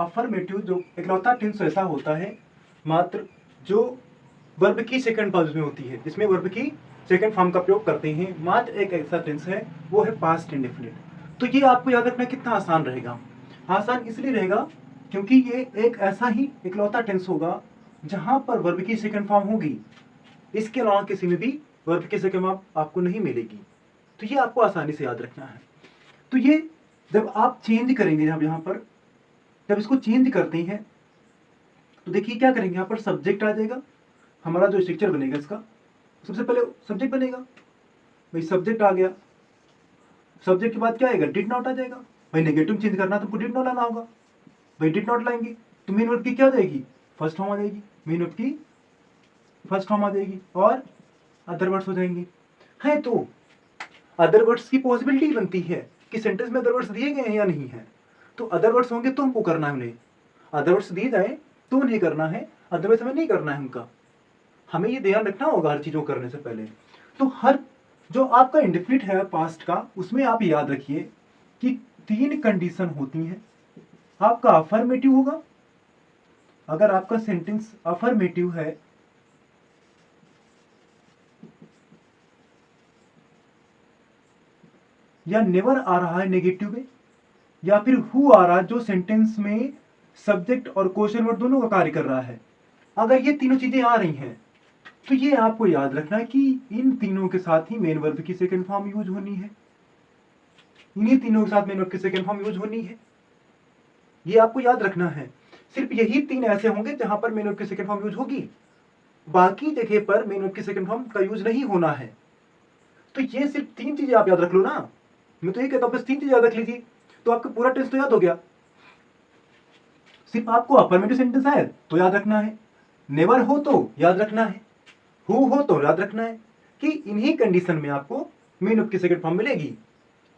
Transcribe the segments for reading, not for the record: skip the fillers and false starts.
Affirmative जो इकलौता tense ऐसा होता है मात्र जो वर्ब की सेकंड पॉजिशन में होती है, जिसमें वर्ब की सेकंड फॉर्म का प्रयोग करते हैं। मात्र एक ऐसा टेंस है, वो है पास्ट इंडेफिनिट। तो ये आपको याद रखना कितना आसान रहेगा। आसान इसलिए रहेगा क्योंकि ये एक ऐसा ही इकलौता टेंस होगा जहां पर वर्ब की सेकंड फॉर्म होगी। इसके अलावा किसी में भी वर्ब की सेकंड फॉर्म आपको नहीं मिलेगी। तो ये आपको आसानी से याद रखना है। तो ये जब आप चेंज करेंगे, यहाँ पर जब इसको चेंज करते हैं तो देखिए क्या करेंगे, यहाँ पर सब्जेक्ट आ जाएगा। हमारा जो स्ट्रक्चर बनेगा इसका, सबसे पहले सब्जेक्ट बनेगा। भाई सब्जेक्ट आ गया, सब्जेक्ट के बाद क्या आएगा, डिड नॉट आ जाएगा। भाई नेगेटिव चेंज करना तो डिड नॉट लाना होगा। भाई डिड नॉट लाएंगे तो मेन वर्ब की क्या आ जाएगी, फर्स्ट फॉर्म आ जाएगी। मेन वर्ब की फर्स्ट फॉर्म आ जाएगी और अदर वर्ड्स हो जाएंगे। है तो अदर वर्ड्स की पॉसिबिलिटी बनती है कि सेंटेंस में अदर वर्ड्स दिए गए हैं या नहीं है। तो अदर वर्ड्स होंगे तो हमको करना है उन्हें, अदर वर्ड्स दिए जाए तो उन्हें करना है, अदरवाइज हमें नहीं करना है उनका। हमें ये ध्यान रखना होगा हर चीज़ों को करने से पहले। तो हर जो आपका इंडेफिनिट है पास्ट का, उसमें आप याद रखिए कि 3 कंडीशन होती हैं। आपका अफर्मेटिव होगा, अगर आपका सेंटेंस अफर्मेटिव है या नेवर आ रहा है नेगेटिव में, या फिर हु आ रहा है जो सेंटेंस में सब्जेक्ट और क्वेश्चन वर्ड दोनों का कार्य कर रहा है। अगर ये तीनों चीजें आ रही हैं तो ये आपको याद रखना है कि इन तीनों के साथ ही मेन वर्ब की सेकंड फॉर्म यूज होनी है। इन्हीं तीनों के साथ मेन वर्ब की सेकंड फॉर्म यूज होनी है, ये आपको याद रखना है। सिर्फ यही 3 ऐसे होंगे जहां पर मेन वर्ब की सेकंड फॉर्म यूज होगी, बाकी जगह पर मेन वर्ब की सेकंड फॉर्म का यूज नहीं होना है। तो ये सिर्फ 3 चीजें आप याद रख लो ना। मैं तो ये कहता हूं बस 3 चीजें याद रख लीजिए तो आपका पूरा टेंस तो याद हो गया। सिर्फ आपको अफर्मेटिव सेंटेंस है तो याद रखना है, नेवर हो तो याद रखना है, हु हो तो याद रखना है कि इन्हीं कंडीशन में आपको मेन वर्ब की सेकंड फॉर्म मिलेगी।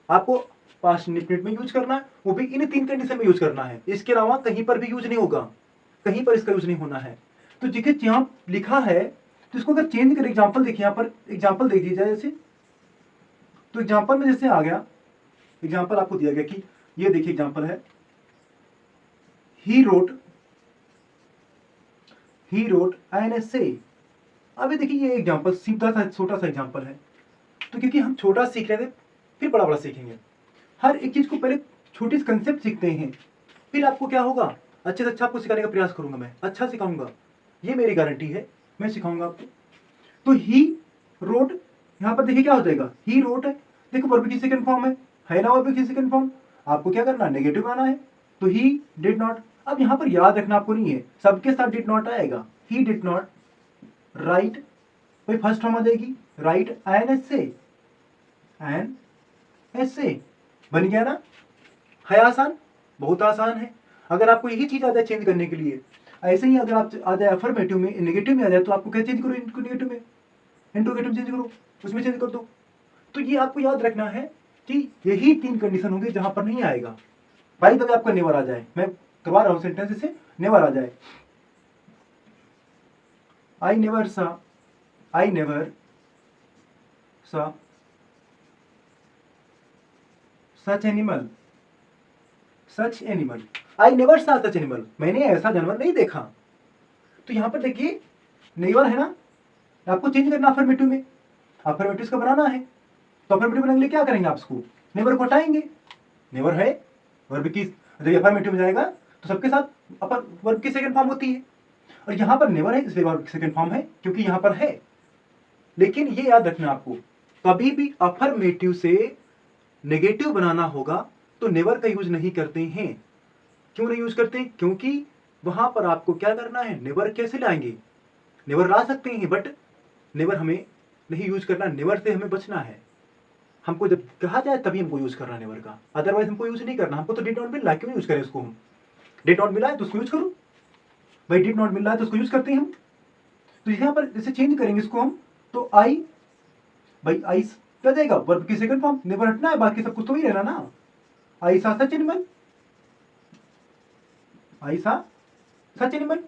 आपको पास्ट इंडेफिनिट में यूज करना है, वो भी इन 3 कंडीशन में यूज करना है। इसके अलावा कहीं पर भी यूज नहीं होगा, कहीं पर इसका यूज नहीं होना है। तो जिसे यहां लिखा है तो इसको अगर चेंज करें, एग्जाम्पल देखिए, यहाँ पर एग्जाम्पल देख दीजिए जैसे। तो एग्जाम्पल में जैसे आ गया, एग्जाम्पल आपको दिया गया कि ये देखिए एग्जाम्पल है, ही रोट एन एसे। अभी देखिए ये एग्जाम्पल सीधा सा छोटा सा एग्जाम्पल है। तो क्योंकि हम छोटा सीख रहे थे फिर बड़ा बड़ा सीखेंगे, हर एक चीज को पहले छोटी सी कंसेप्ट सीखते हैं, फिर आपको क्या होगा, अच्छे से अच्छा आपको सिखाने का प्रयास करूंगा, मैं अच्छा सिखाऊंगा, ये मेरी गारंटी है, मैं सिखाऊंगा आपको। तो ही रोट, यहाँ पर देखिए क्या हो जाएगा, ही रोट है, देखो वर्ब की सेकंड फॉर्म है ना, वर्ब की सेकंड फॉर्म। आपको क्या करना, नेगेटिव आना है, तो ही डिड नॉट। अब यहाँ पर याद रखना आपको नहीं है, सबके साथ डिड नॉट आएगा। ही डिड नॉट राइट, भाई फर्स्ट फॉर्म आ जाएगी, राइट एन एसे, बन गया ना। है आसान, बहुत आसान है। अगर आपको यही चीज आ जाए चेंज करने के लिए, ऐसे ही अगर आप आ जाए अफर्मेटिव में नेगेटिव में आ जाए तो आपको क्या चेंज करो, इनको नेगेटिव में इंट्रोगेटिव चेंज करो, उसमें चेंज कर दो। तो ये आपको याद रखना है कि यही 3 कंडीशन होंगे जहां पर नहीं आएगा। भाई तभी आपका नेवर आ जाए, मैं करवा रहा हूं सेंटेंस से, नेवर आ जाए। आई नेवर सा सच एनिमल, आई नेवर सा सच एनिमल, मैंने ऐसा जानवर नहीं देखा। तो यहां पर देखिए नेवर है ना, आपको चेंज करना अफर्मेटिव में, अफर्मेटिव का बनाना है। तो अफर्मेटिव बनाने के लिए क्या करेंगे, आप इसको नेवर को हटाएंगे। नेवर है वर्ब की, जब अफर्मेटिव में जाएगा तो सबके साथ अपर वर्ब की सेकंड फॉर्म होती है, और यहां पर नेवर है इसलिए वर्ब की सेकंड फॉर्म है क्योंकि यहां पर है। लेकिन ये याद रखना आपको, कभी भी अफर्मेटिव से नेगेटिव बनाना होगा तो नेवर का यूज नहीं करते हैं। क्यों नहीं यूज करते, क्योंकि वहां पर आपको क्या करना है, नेवर कैसे लाएंगे, नेवर ला सकते हैं बट नेवर हमें नहीं यूज करना, नेवर से हमें बचना है। हमको जब कहा जाए तभी हमको यूज करना नेवर का, अदरवाइज हमको यूज नहीं करना। हमको तो डिड नॉट मिल रहा है, क्यों यूज करें उसको हम, डिड नॉट मिला है तो उसको यूज करो। भाई डिड नॉट मिल रहा है तो उसको यूज करते हैं हम। तो यहाँ पर जैसे चेंज करेंगे इसको हम, तो आई, भाई आई क्या जाएगा, वर्ब की सेकंड फॉर्म, नेवर हटना है, बाकी सब कुछ तो ही रहना ना। आई सा सच एनिमल, आई सा सच एनिमल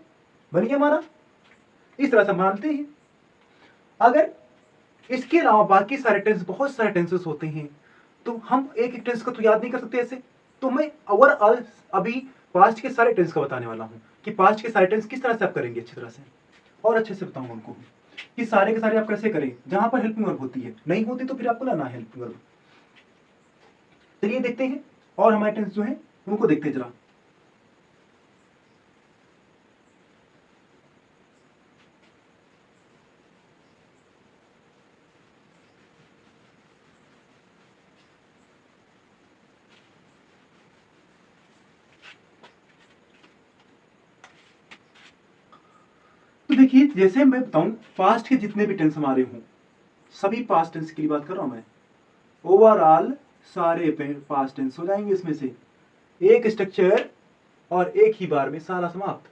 बन गया हमारा। इस तरह से मानते हैं। अगर इसके अलावा बाकी सारे टेंस, बहुत सारे टेंसेस होते हैं, तो हम एक एक टेंस का तो याद नहीं कर सकते ऐसे। तो मैं ओवरऑल अभी पास्ट के सारे टेंस का बताने वाला हूँ कि पास्ट के सारे टेंस किस तरह से आप करेंगे अच्छी तरह से, और अच्छे से बताऊंगा उनको कि सारे के सारे आप कैसे करें। जहां पर हेल्पिंग वर्ब होती है, नहीं होती तो फिर आपको लाना है हेल्पिंग वर्ब। चलिए देखते हैं और हमारे टेंस जो है उनको देखते हैं जरा। तो देखिए, जैसे मैं बताऊं, पास्ट के जितने भी टेंस हमारे हों, सभी पास्ट टेंस की बात कर रहा हूं मैं, ओवरऑल सारे पास्ट टेंस हो जाएंगे इसमें से, एक स्ट्रक्चर और एक ही बार में सारा समाप्त।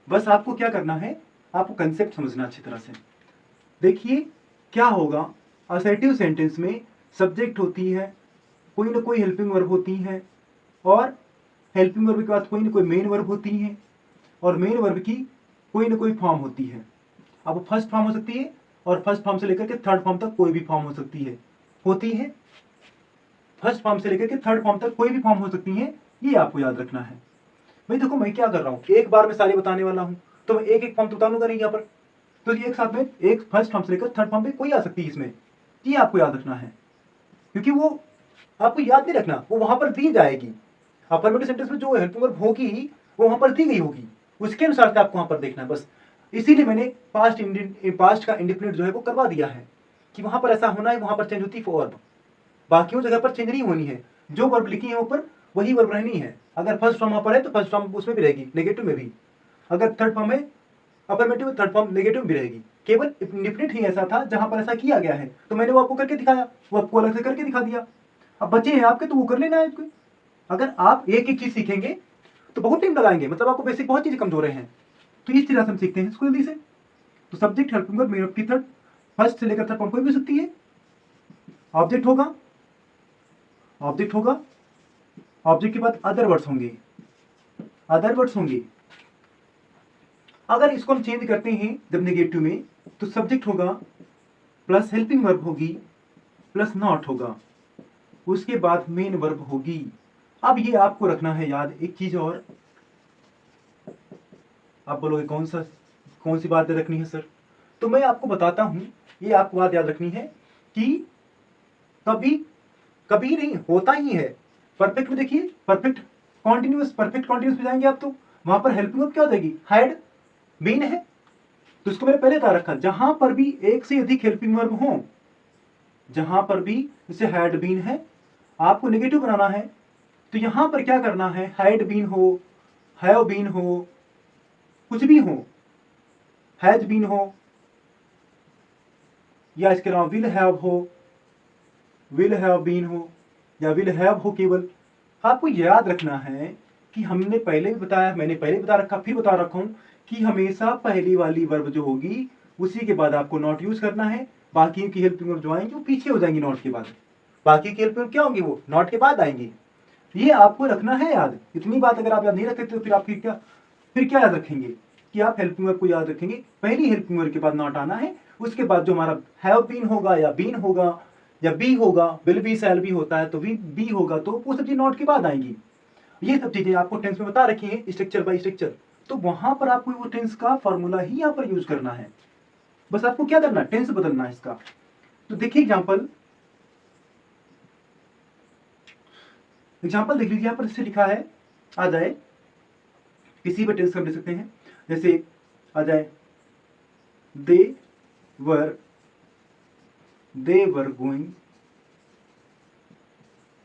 बस आपको क्या करना है, आपको कंसेप्ट समझना अच्छी तरह से। देखिए क्या होगा, असर्टिव सेंटेंस में सब्जेक्ट होती है, कोई ना कोई हेल्पिंग वर्ब होती है, और हेल्पिंग वर्ब के बाद कोई ना कोई मेन वर्ब होती है, और मेन वर्ब की कोई ना कोई फॉर्म होती है। अब वो फर्स्ट फॉर्म हो सकती है, और फर्स्ट फॉर्म से लेकर के थर्ड फॉर्म तक कोई भी फॉर्म हो सकती है, होती है। फर्स्ट फॉर्म से लेकर के थर्ड फॉर्म तक कोई भी फॉर्म हो सकती है, ये आपको याद रखना है। भाई देखो, मैं क्या कर रहा हूँ, एक बार में सारे बताने वाला हूँ, तो मैं एक एक फॉर्म तो बता दूंगा नहीं यहाँ पर, तो ये एक साथ में एक फर्स्ट फॉर्म से लेकर थर्ड फॉर्म पे कोई आ सकती है इसमें, ये आपको याद रखना है, क्योंकि वो आपको याद नहीं रखना, वो वहां पर दी जाएगी। अफर्मेटिव सेंटेंस में जो हेल्पिंग वर्ब होगी वो वहां पर दी गई होगी, उसके अनुसार से आपको वहां पर देखना है बस। इसीलिए मैंने पास्ट का इंडिफिनिट जो है वो करवा दिया है कि वहां पर ऐसा होना है, वहां पर चेंज होती है वर्ब, बाकी जगह पर चेंज नहीं होनी है। जो वर्ब लिखी है ऊपर वही वर्ब रहनी है। अगर फर्स्ट फॉर्म वहां पर है तो फर्स्ट फॉर्म उसमें भी रहेगी, नेगेटिव में भी। अगर थर्ड फॉर्म है अफर्मेटिव में, थर्ड फॉर्म नेगेटिव भी रहेगी। केवल इंडिफिनिट ही ऐसा था जहां पर ऐसा किया गया है, तो मैंने वो आपको करके दिखाया, वो आपको अलग से करके दिखा दिया। अब बच्चे हैं आपके तो वो कर लेना है इसको। अगर आप एक एक चीज सीखेंगे तो बहुत टाइम लगाएंगे, मतलब आपको बेसिक बहुत चीजें कमजोर हैं। तो इस तरह से हम सीखते हैं इसको जल्दी से। तो सब्जेक्ट हेल्पिंग वर्ब मेन की थर्ड, फर्स्ट से लेकर थर्ड फॉर्म कोई भी हो सकती है। ऑब्जेक्ट होगा, ऑब्जेक्ट होगा, ऑब्जेक्ट के बाद अदर वर्ड्स होंगे, अदर वर्ड्स होंगे। अगर इसको हम चेंज करते हैं जब नेगेटिव में, तो सब्जेक्ट होगा प्लस हेल्पिंग वर्ब होगी प्लस नॉट होगा, उसके बाद मेन वर्ब होगी। अब ये आपको रखना है याद एक चीज और। आप बोलोगे कौन सी बात रखनी है सर, तो मैं आपको बताता हूं। ये आपको बात याद रखनी है कि कभी कभी नहीं होता ही है। परफेक्ट में देखिए, परफेक्ट कॉन्टिन्यूस पे जाएंगे आप, तो वहां पर हेल्पिंग वर्ब क्या हो जाएगी, हैड बीन है। तो इसको मैंने पहले बता रखा, जहां पर भी एक से अधिक हेल्पिंग वर्ब हो, जहां पर भी जैसे हैड बीन है, आपको नेगेटिव बनाना है, तो यहां पर क्या करना है, हैड बीन हो, हैव बीन हो, कुछ भी हो, हैज बीन हो, या इसके अलावा विल हैव हो, विल हैव बीन हो, या विल हैव हो केवल। आपको याद रखना है कि हमने पहले भी बताया, मैंने पहले बता रखा, फिर बता रखा हूं कि हमेशा पहली वाली वर्ब जो होगी उसी के बाद आपको नॉट यूज करना है। बाकी की हेल्पिंग वर्ब जो आएंगी वो पीछे हो जाएंगी नॉट के बाद, बाकी की हेल्पिंग वर्ब क्या होंगी, वो नॉट के बाद आएंगी। ये आपको रखना है याद। इतनी बात अगर आप याद नहीं रखते तो फिर आपकी फिर क्या याद रखेंगे कि आप हेल्पिंग वर्ब को याद रखेंगे, पहली हेल्पिंग वर्ब के बाद नॉट आना है, उसके बाद जो हमारा हैव बीन होगा या बीन होगा या बी होगा, विल बी शैल बी होता है तो बी होगा, तो वो सब चीज नॉट के बाद आएंगी। ये सब चीजें आपको टेंस में बता रखी है स्ट्रक्चर बाय स्ट्रक्चर, तो वहां पर आपको वो टेंस का फॉर्मूला ही यहाँ पर यूज करना है। बस आपको क्या करना है, टेंस बदलना है इसका। तो देखिए एग्जाम्पल देख लीजिए, यहाँ पर इससे लिखा है, आ जाए किसी भी टेंस हम ले सकते हैं, जैसे आ जाए दे वर गोइंग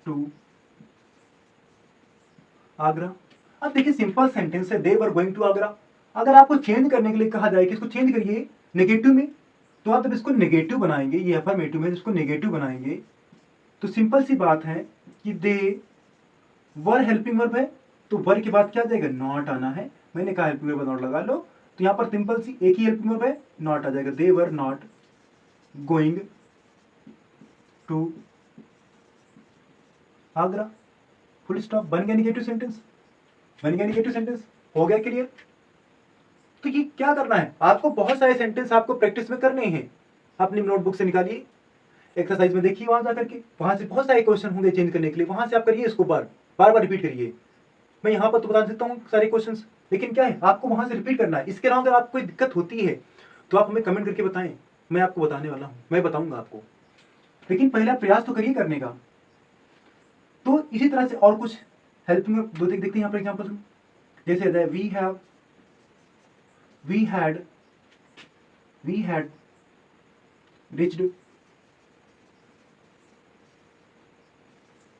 टू आगरा। अब देखिए सिंपल सेंटेंस है, दे वर गोइंग टू आगरा। अगर आपको चेंज करने के लिए कहा जाए कि इसको चेंज करिए नेगेटिव में, तो आप जब इसको नेगेटिव बनाएंगे, ये अफर्मेटिव में इसको नेगेटिव बनाएंगे, तो सिंपल सी बात है कि दे वर हेल्पिंग वर्ब है, तो वर के बाद क्या आ जाएगा, नॉट आना है। मैंने कहा हेल्पिंग वर्ब नॉट लगा लो, तो यहाँ पर सिंपल सी एक ही हेल्पिंग वर्ब है, नॉट आ जाएगा, they were not going to Agra, full stop. बन गया नेगेटिव सेंटेंस, बन गया नेगेटिव सेंटेंस, हो गया क्लियर। तो ये क्या करना है आपको, बहुत सारे सेंटेंस आपको प्रैक्टिस में करने हैं, अपनी नोटबुक से निकालिए, एक्सरसाइज में देखिए, वहां जाकर के, वहां से बहुत सारे क्वेश्चन होंगे चेंज करने के लिए, वहां से आप करिए इसको, बार बार रिपीट करिए। मैं यहाँ पर तो बता देता हूँ सारे क्वेश्चंस, लेकिन क्या है आपको वहां से रिपीट करना है। इसके अलावा अगर आपको कोई दिक्कत होती है तो आप हमें कमेंट करके बताएं, मैं आपको बताने वाला हूँ, मैं बताऊंगा आपको, लेकिन पहला प्रयास तो करिए करने का। तो इसी तरह से और कुछ हेल्पिंग दो देखते हैं यहाँ पर एग्जाम्पल, जैसे we had reached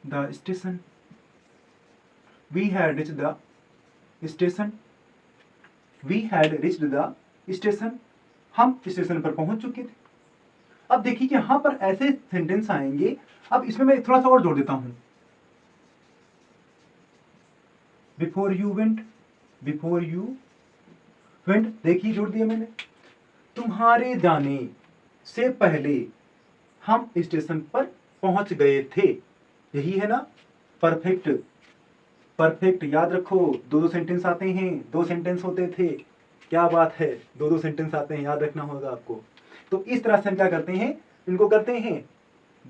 the station, we had reached the station, we had reached the station, हम स्टेशन पर पहुंच चुके थे। अब देखिए कि यहां पर ऐसे सेंटेंस आएंगे। अब इसमें मैं थोड़ा सा और जोड़ देता हूं, बिफोर यू वेंट, देखिए जोड़ दिया मैंने, तुम्हारे जाने से पहले हम स्टेशन पर पहुंच गए थे। यही है ना परफेक्ट, याद रखो, दो सेंटेंस आते हैं, दो सेंटेंस होते थे, क्या बात है, दो सेंटेंस आते हैं, याद रखना होगा आपको। तो इस तरह से हम क्या करते हैं, इनको करते हैं,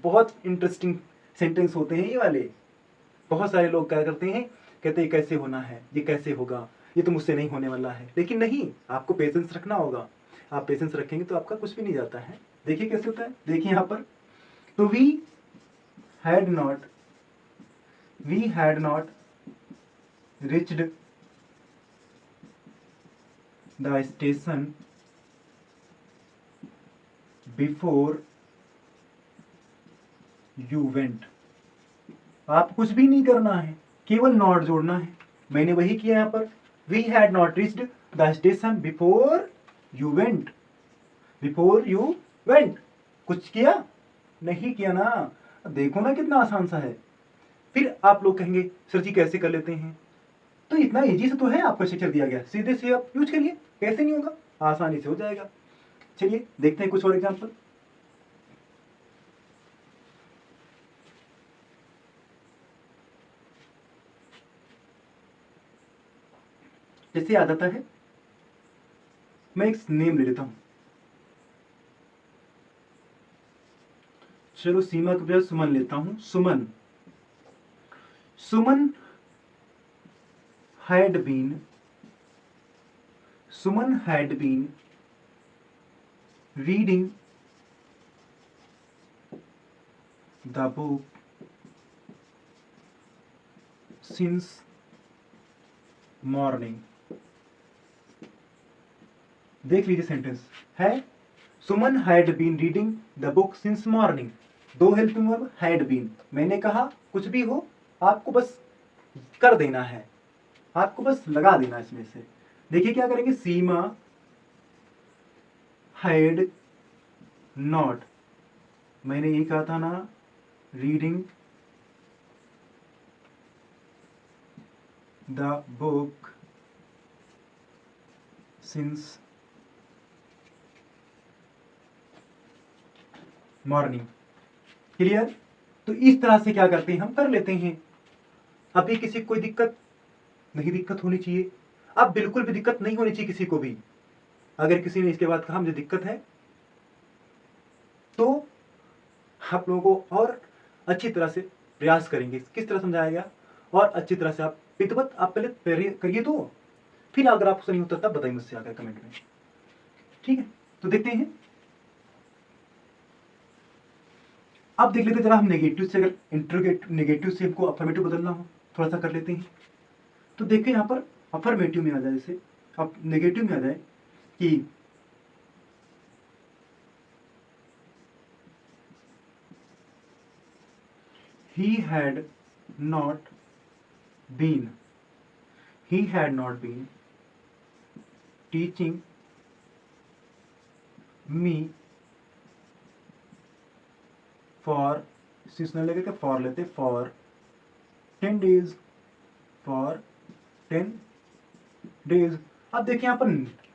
बहुत इंटरेस्टिंग सेंटेंस होते हैं ये वाले। बहुत सारे लोग क्या करते हैं, कहते हैं कैसे होना है, ये कैसे होगा, ये तो मुझसे नहीं होने वाला है, लेकिन नहीं, आपको पेशेंस रखना होगा। आप पेशेंस रखेंगे तो आपका कुछ भी नहीं जाता है। देखिए कैसे होता है, देखिए यहाँ पर, तो we had not reached the station before you went। आप कुछ भी नहीं करना है, केवल नॉट जोड़ना है। मैंने वही किया यहाँ पर, we had not reached the station before you went, कुछ किया नहीं किया ना। देखो ना कितना आसान सा है। फिर आप लोग कहेंगे सर जी कैसे कर लेते हैं, तो इतना इजी से तो है, आपको स्ट्रक्चर दिया गया, सीधे से आप यूज करिए, कैसे नहीं होगा, आसानी से हो जाएगा। चलिए देखते हैं कुछ और एग्जांपल। जैसे याद आता है, मैं एक नेम ले लेता हूं, चलो सीमा के बजाय सुमन लेता हूं, सुमन had been reading the book since morning। देख लीजिए सेंटेंस है, Suman had been reading the book since morning, दो हेल्पिंग वर्ब, हैड बीन, मैंने कहा कुछ भी हो, आपको बस कर देना है, आपको बस लगा देना इसमें से। देखिए क्या करेंगे, सीमा हैड नॉट, मैंने यही कहा था ना, reading the book since morning. Clear. तो इस तरह से क्या करते हैं, हम कर लेते हैं। अभी किसी को कोई दिक्कत होनी चाहिए, अब बिल्कुल भी दिक्कत नहीं होनी चाहिए किसी को भी। अगर किसी ने इसके बाद कहा मुझे दिक्कत है, तो आप लोगों को और अच्छी तरह से प्रयास करेंगे, किस तरह समझाया गया, और अच्छी तरह से आप विधिवत आप पहले करिए, तो फिर अगर आपको नहीं होता तब बताइए मुझसे आकर कमेंट में, ठीक है। तो देखते हैं, अब देख लेते हैं जरा, हम नेगेटिव से, अगर इंटरोगेटिव नेगेटिव से हमको अफर्मेटिव बदलना हो, थोड़ा सा कर लेते हैं। तो देखिए यहाँ पर अफर्मेटिव में आ जाए, जैसे अब नेगेटिव में आ जाए कि he had not been teaching me for, seasonal लेकर के फॉर लेते, फॉर 10 days, फॉर 10 days। अब देखिए यहाँ पर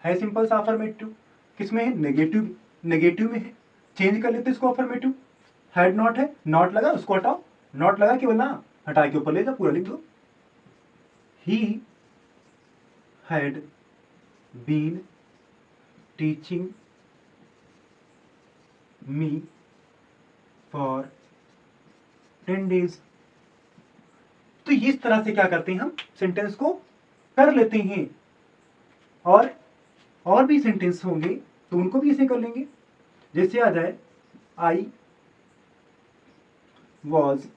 है सिंपल सा अफर्मेटिव, किसमें है, नेगेटिव में है, चेंज कर लेते इसको, अफर्मेटिव हैड नॉट है, नॉट लगा उसको हटाओ, नॉट लगा केवल ना, हटा के ऊपर ले जाओ, पूरा लिख दो, he had been teaching me for 10 days। तो तो इस तरह से क्या करते हैं, हम सेंटेंस को कर लेते हैं। और भी सेंटेंस होंगे तो उनको भी ऐसे कर लेंगे। जैसे आ जाए I was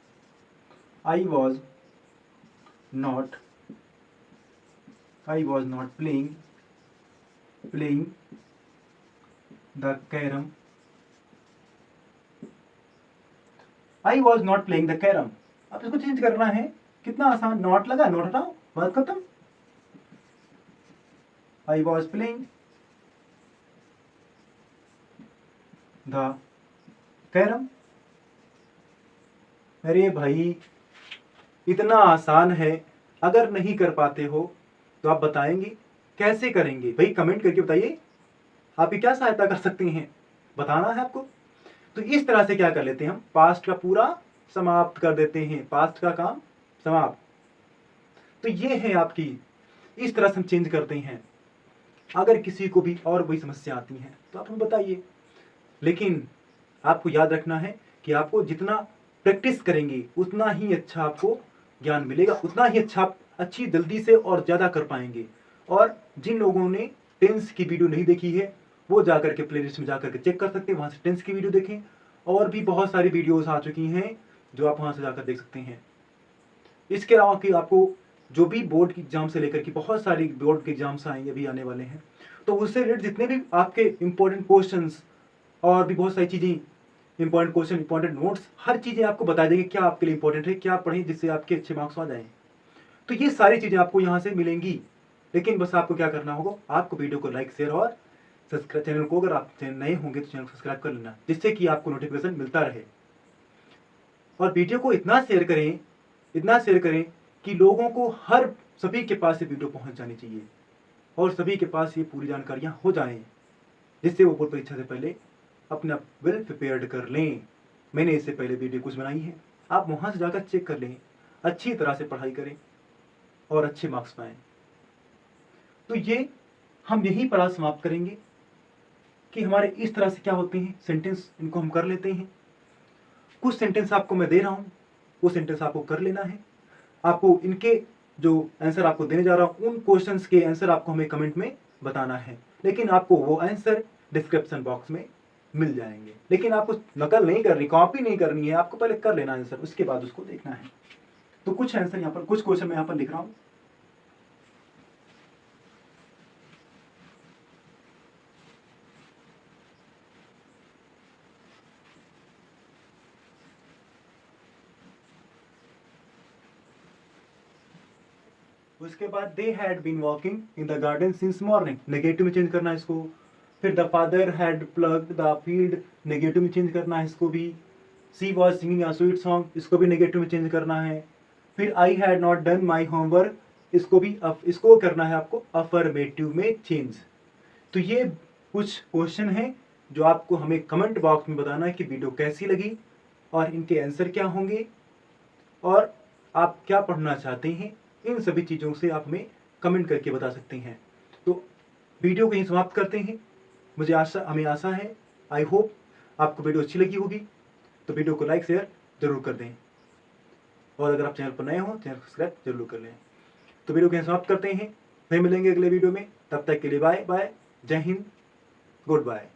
not playing the carrom. I was not playing the carrom. अब इसको चेंज करना है, कितना आसान, नॉट लगा, नॉट हटाओ, बात खत्म। I was playing the carrom. अरे भाई इतना आसान है, अगर नहीं कर पाते हो तो आप बताएंगे कैसे करेंगे भाई, कमेंट करके बताइए आप क्या सहायता कर सकते हैं, बताना है आपको। तो इस तरह से क्या कर लेते हैं, हम पास्ट का पूरा समाप्त कर देते हैं, पास्ट का काम समाप्त। तो ये है आपकी, इस तरह से हम चेंज करते हैं। अगर किसी को भी और कोई समस्या आती है तो आप हमें बताइए, लेकिन आपको याद रखना है कि आपको जितना प्रैक्टिस करेंगे उतना ही अच्छा आपको ज्ञान मिलेगा, उतना ही अच्छा आप अच्छी जल्दी से और ज़्यादा कर पाएंगे। और जिन लोगों ने टेंस की वीडियो नहीं देखी है वो जाकर के प्लेलिस्ट में जाकर के चेक कर सकते हैं, वहाँ से टेंस की वीडियो देखें। और भी बहुत सारी वीडियोस आ चुकी हैं जो आप वहाँ से जाकर देख सकते हैं। इसके अलावा कि आपको जो भी बोर्ड की एग्जाम से लेकर के बहुत सारी बोर्ड के एग्जाम्स आएंगे, अभी आने वाले हैं, तो उससे रिलेटेड जितने भी आपके इंपॉर्टेंट क्वेश्चंस और भी बहुत सारी चीज़ें, इंपॉर्टेंट क्वेश्चन, इंपॉर्टेंट नोट्स, हर चीज़ें आपको बता देंगे क्या आपके लिए इंपॉर्टेंट है, क्या पढ़ें जिससे आपके अच्छे मार्क्स आ जाएं। तो ये सारी चीज़ें आपको यहाँ से मिलेंगी। लेकिन बस आपको क्या करना होगा, आपको वीडियो को लाइक, शेयर और सब्सक्राइब, चैनल को अगर आप चैनल नए होंगे तो चैनल को सब्सक्राइब कर लेना, जिससे कि आपको नोटिफिकेशन मिलता रहे। और वीडियो को इतना शेयर करें कि लोगों को, हर सभी के पास ये वीडियो पहुंच जानी चाहिए और सभी के पास ये पूरी जानकारियां हो जाएं, जिससे वो बोर्ड परीक्षा से पहले अपने आप वेल प्रिपेयर्ड कर लें। मैंने इससे पहले वीडियो कुछ बनाई है, आप वहां से जाकर चेक कर लें, अच्छी तरह से पढ़ाई करें और अच्छे मार्क्स पाएं। तो ये हम यही पढ़ा समाप्त करेंगे कि हमारे इस तरह से क्या होते हैं सेंटेंस, इनको हम कर लेते हैं। कुछ सेंटेंस आपको मैं दे रहा हूं, वो सेंटेंस आपको कर लेना है। आपको इनके जो आंसर आपको देने जा रहा हूं, उन क्वेश्चंस के आंसर आपको हमें कमेंट में बताना है, लेकिन आपको वो आंसर डिस्क्रिप्शन बॉक्स में मिल जाएंगे। लेकिन आपको नकल नहीं करनी, कॉपी नहीं करनी है, आपको पहले कर लेना आंसर, उसके बाद उसको देखना है। तो कुछ आंसर यहाँ पर, कुछ क्वेश्चन मैं यहाँ पर लिख रहा हूं। उसके बाद they had been walking in the garden since morning, negative में चेंज करना है इसको। फिर the father had plugged the field, negative में चेंज करना है इसको भी। She was singing a sweet song, इसको भी नेगेटिव में चेंज करना है। फिर I had not done my homework, इसको भी इसको करना है आपको अफर्मेटिव में चेंज। तो ये कुछ क्वेश्चन हैं जो आपको हमें कमेंट बॉक्स में बताना है कि वीडियो कैसी लगी और इनके आंसर क्या होंगे और आप क्या पढ़ना चाहते हैं। इन सभी चीज़ों से आप हमें कमेंट करके बता सकते हैं। तो वीडियो को यहीं समाप्त करते हैं। हमें आशा है, आई होप आपको वीडियो अच्छी लगी होगी। तो वीडियो को लाइक शेयर जरूर कर दें और अगर आप चैनल पर नए हो चैनल को सब्सक्राइब जरूर कर लें। तो वीडियो को यहीं समाप्त करते हैं, फिर मिलेंगे अगले वीडियो में। तब तक के लिए बाय बाय, जय हिंद, गुड बाय।